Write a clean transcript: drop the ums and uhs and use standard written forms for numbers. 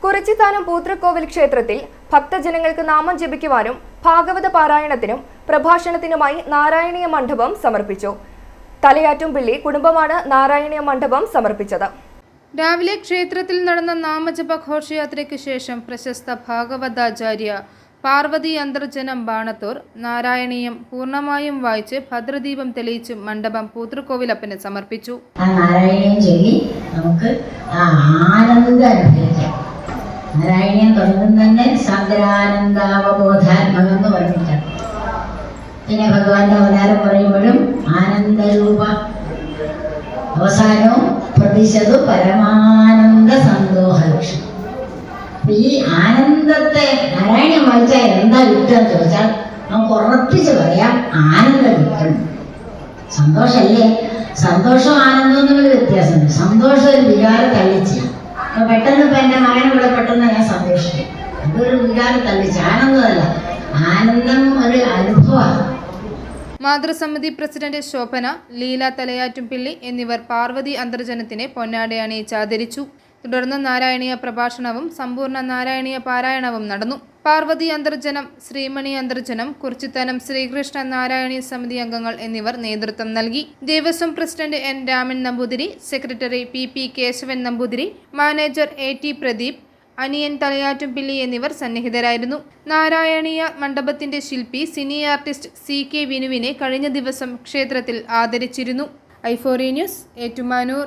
കുറിച്ചിത്താനം പൂത്രക്കോവിൽ ക്ഷേത്രത്തിൽ ഭക്തജനങ്ങൾക്ക് നാമം ജപിക്കുവാനും ഭാഗവത പാരായണത്തിനും പ്രഭാഷണത്തിനുമായി നാരായണീയ മണ്ഡപം സമർപ്പിച്ചു. തലയാറ്റുംപിള്ളി കുടുംബമാണ് നാരായണീയ മണ്ഡപം സമർപ്പിച്ചത്. രാവിലെ ക്ഷേത്രത്തിൽ നടന്ന നാമജപ ഘോഷയാത്രയ്ക്ക് ശേഷം പ്രശസ്ത ഭാഗവതാചാര്യ പാർവതി അന്തർജനം ബാണത്തൂർ നാരായണീയം പൂർണ്ണമായും വായിച്ച് ഭദ്രദീപം തെളിയിച്ച് മണ്ഡപം പൂത്രക്കോവിലപ്പന് സമർപ്പിച്ചു. നാരായണീയം ചൊല്ലി നമുക്ക് ആനന്ദം അനുഭവിക്കാം. നാരായണീയം തുടങ്ങുന്ന തന്നെ സാന്ദ്രാനന്ദാവബോധാത്മകം എന്ന് പറഞ്ഞിട്ടാണ്. പിന്നെ ഭഗവാന്റെ അവതാരം പറയുമ്പോഴും ആനന്ദരൂപ, അവസാനവും പ്രതിശതു പരമാനന്ദ സന്തോഷലക്ഷ്യം. ഈ ആനന്ദത്തെ നാരായണീയം വായിച്ചാൽ എന്താ കിട്ടുക ചോദിച്ചാൽ നമുക്ക് ഉറപ്പിച്ച് പറയാം, ആനന്ദം കിട്ടണം. സന്തോഷമല്ലേ? സന്തോഷം ആനന്ദം എന്നുള്ള വ്യത്യാസമുണ്ട്. സന്തോഷം ഒരു വികാരം തള്ളിച്ച് പെട്ടെന്ന് ഇപ്പം എൻ്റെ മകനിവിടെ പെട്ടെന്ന് ഞാൻ സന്തോഷിക്കും, അതൊരു വികാരം തള്ളിച്ച്. ആനന്ദമല്ല, ആനന്ദം ഒരു അനുഭവമാണ്. മാതൃസമിതി പ്രസിഡന്റ് ശോഭന, ലീല തലയാറ്റുംപിള്ളി എന്നിവർ പാർവതി അന്തർജനത്തിനെ പൊന്നാട അണിയിച്ച് ആദരിച്ചു. തുടർന്ന് നാരായണീയ പ്രഭാഷണവും സമ്പൂർണ്ണ നാരായണീയ പാരായണവും നടന്നു. പാർവതി അന്തർജനം, ശ്രീമണി അന്തർജനം, കുറിച്ചിത്താനം ശ്രീകൃഷ്ണ നാരായണീയ സമിതി അംഗങ്ങൾ എന്നിവർ നേതൃത്വം നൽകി. Devaswom president N Raman Namboothiri, secretary P Keshavan Namboothiri, manager AT Pradeep, Aniyan Thalayattumpilly എന്നിവർ സന്നിഹിതരായിരുന്നു. നാരായണീയ മണ്ഡപത്തിന്റെ ശില്പി സിനി ആർട്ടിസ്റ്റ് CK വിനുവിനെ കഴിഞ്ഞ ദിവസം ക്ഷേത്രത്തിൽ ആദരിച്ചിരുന്നു. i4 news, Ettumanoor.